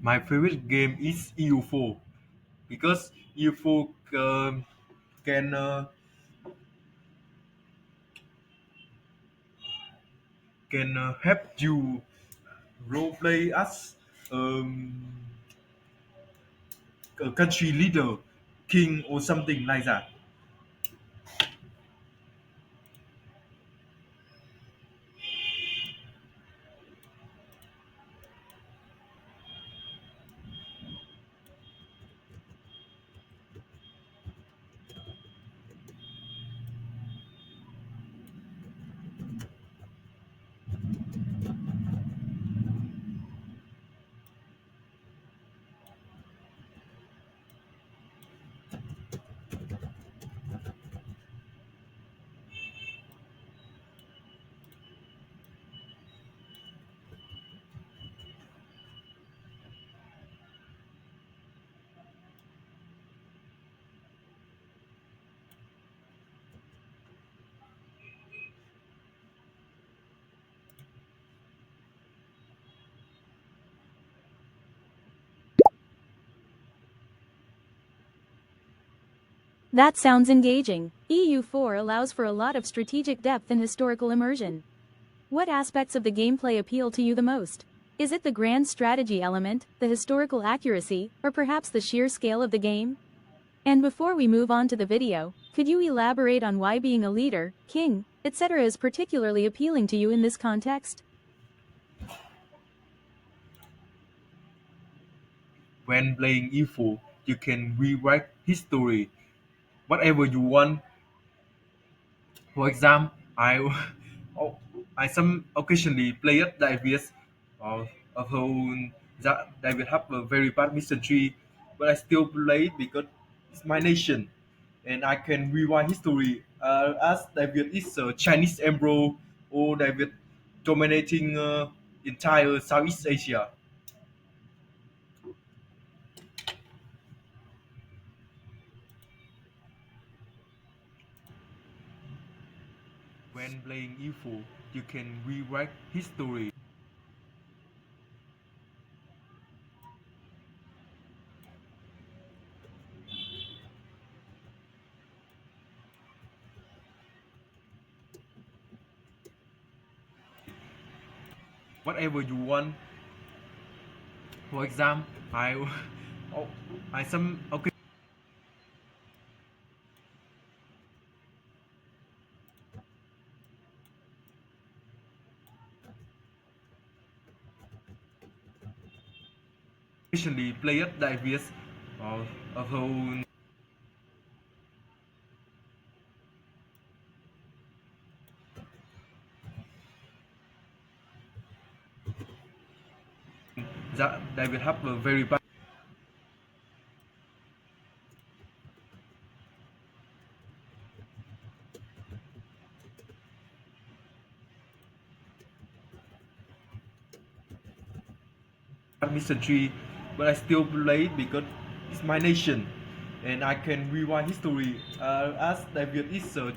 My favorite game is EU4 because EU4 can help you role play as um, a country leader, king or something like that. That sounds engaging. EU4 allows for a lot of strategic depth and historical immersion. What aspects of the gameplay appeal to you the most? Is it the grand strategy element, the historical accuracy, or perhaps the sheer scale of the game? And before we move on to the video, could you elaborate on why being a leader, king, etc. is particularly appealing to you in this context? When playing E4, you can rewrite history whatever you want. For example, oh, I some occasionally play it Davis of who that David have a very bad mission tree, but I still play it because it's my nation and I can rewind history as David is a Chinese emperor or David dominating entire Southeast Asia. When playing E4, you can rewrite history. Whatever you want. For example, oh, I some occasionally play it Davis of who that David have a very bad mission tree, but I still play it because it's my nation, and I can rewind history as David is a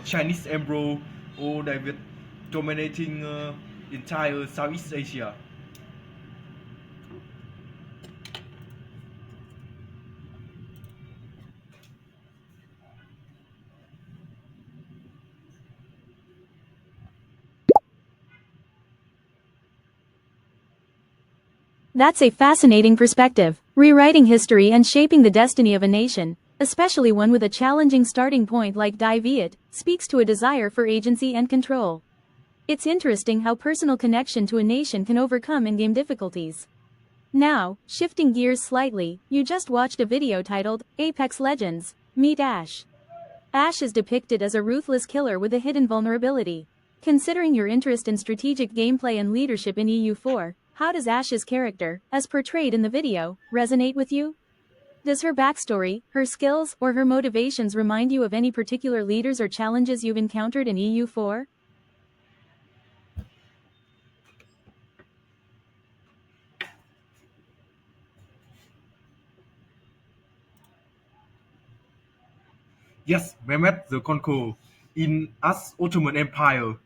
Chinese emperor or David dominating entire Southeast Asia. That's a fascinating perspective, rewriting history and shaping the destiny of a nation, especially one with a challenging starting point like Die Viet, speaks to a desire for agency and control. It's interesting how personal connection to a nation can overcome in-game difficulties. Now, shifting gears slightly, you just watched a video titled, Apex Legends, Meet Ash. Ash is depicted as a ruthless killer with a hidden vulnerability. Considering your interest in strategic gameplay and leadership in EU4, how does Ash's character, as portrayed in the video, resonate with you? Does her backstory, her skills, or her motivations remind you of any particular leaders or challenges you've encountered in EU4? Yes, Mehmet the Conqueror in Us Ottoman Empire.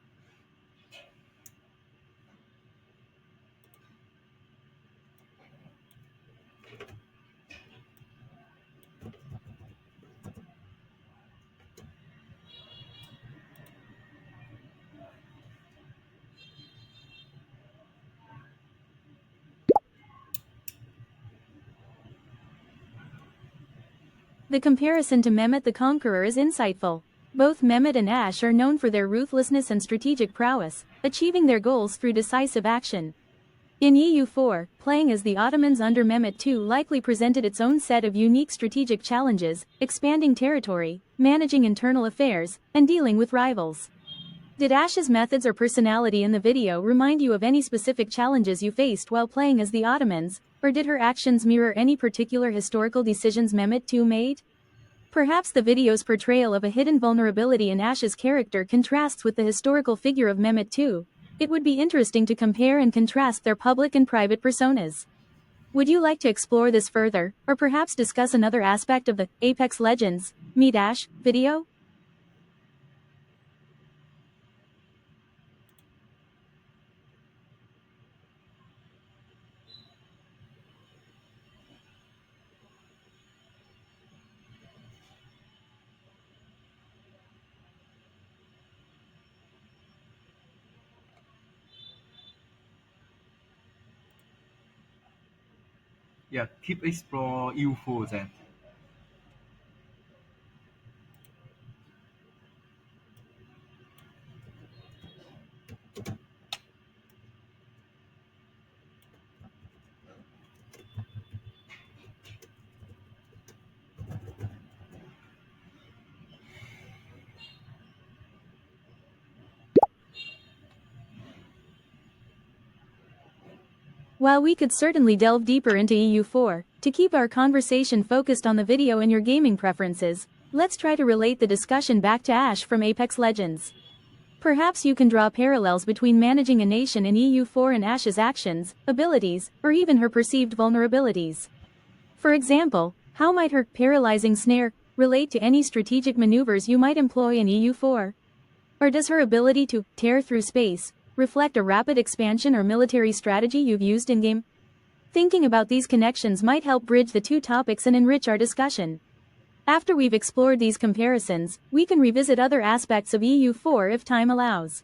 The comparison to Mehmet the Conqueror is insightful. Both Mehmet and Ash are known for their ruthlessness and strategic prowess, achieving their goals through decisive action. In EU4, playing as the Ottomans under Mehmet II likely presented its own set of unique strategic challenges, expanding territory, managing internal affairs, and dealing with rivals. Did Ash's methods or personality in the video remind you of any specific challenges you faced while playing as the Ottomans, or did her actions mirror any particular historical decisions Mehmet II made? Perhaps the video's portrayal of a hidden vulnerability in Ash's character contrasts with the historical figure of Mehmet II. It would be interesting to compare and contrast their public and private personas. Would you like to explore this further, or perhaps discuss another aspect of the Apex Legends, Meet Ash video? Yeah, keep explore UFO then. While we could certainly delve deeper into EU4, to keep our conversation focused on the video and your gaming preferences, let's try to relate the discussion back to Ash from Apex Legends. Perhaps you can draw parallels between managing a nation in EU4 and Ash's actions, abilities, or even her perceived vulnerabilities. For example, how might her paralyzing snare relate to any strategic maneuvers you might employ in EU4? Or does her ability to tear through space reflect a rapid expansion or military strategy you've used in-game? Thinking about these connections might help bridge the two topics and enrich our discussion. After we've explored these comparisons, we can revisit other aspects of EU4 if time allows.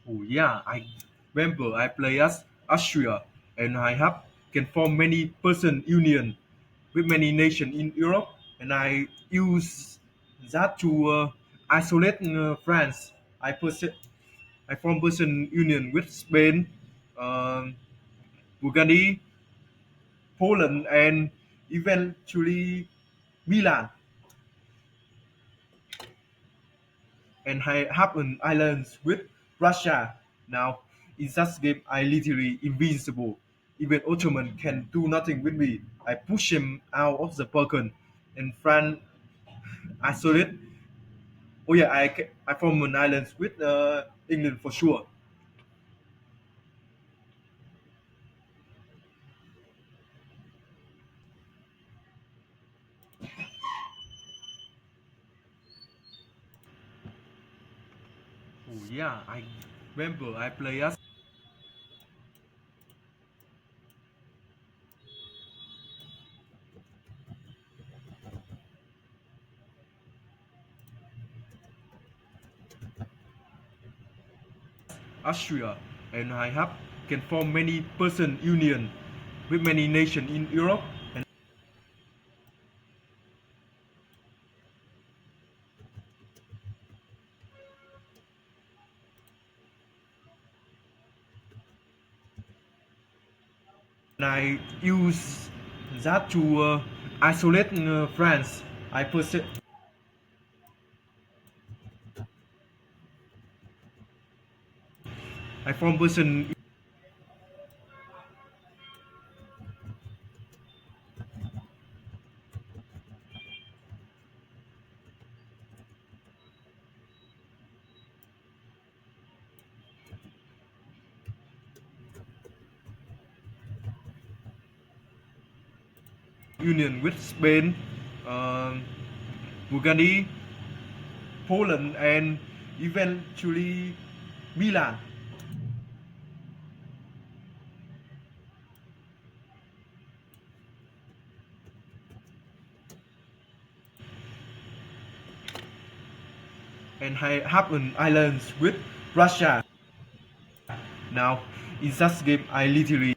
Oh yeah, I remember I play as Austria and I have can form many person union with many nations in Europe and I use that to isolate France. I form person union with Spain, um, Bulgaria, Poland, and eventually Milan. And I have an islands with Russia. Now, in such game, I literally invincible. Even Ottoman can do nothing with me. I push him out of the Balkan, and France isolate. Oh yeah, I form an island with England for sure. Oh yeah, I remember I play as Austria, and I have can form many person union with many nations in Europe. And I use that to isolate France. I perceive I form person union with Spain, um, Bulgaria, Poland, and eventually Milan. And I have an islands with Russia. Now, in that game, I literally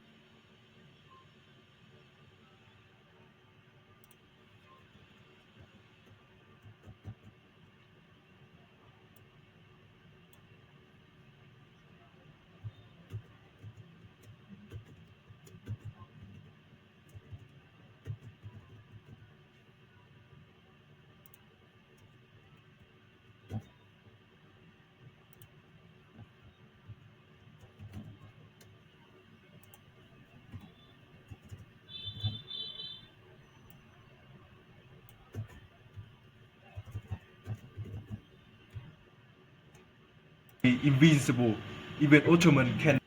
invincible. Even Ottoman can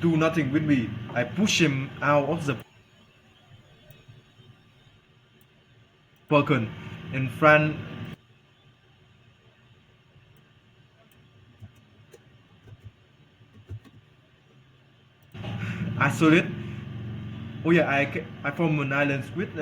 do nothing with me. I push him out of the Balkan. In France, isolate. Oh yeah, I form an island with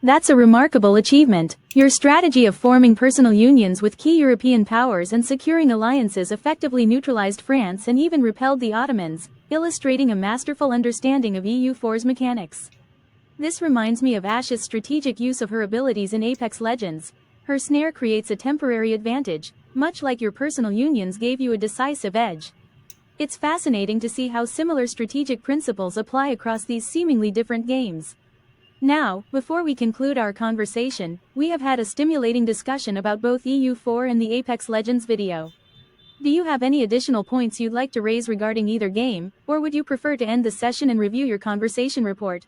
That's a remarkable achievement. Your strategy of forming personal unions with key European powers and securing alliances effectively neutralized France and even repelled the Ottomans, illustrating a masterful understanding of EU4's mechanics. This reminds me of Ash's strategic use of her abilities in Apex Legends. Her snare creates a temporary advantage, much like your personal unions gave you a decisive edge. It's fascinating to see how similar strategic principles apply across these seemingly different games. Now, before we conclude our conversation, we have had a stimulating discussion about both EU4 and the Apex Legends video. Do you have any additional points you'd like to raise regarding either game, or would you prefer to end the session and review your conversation report?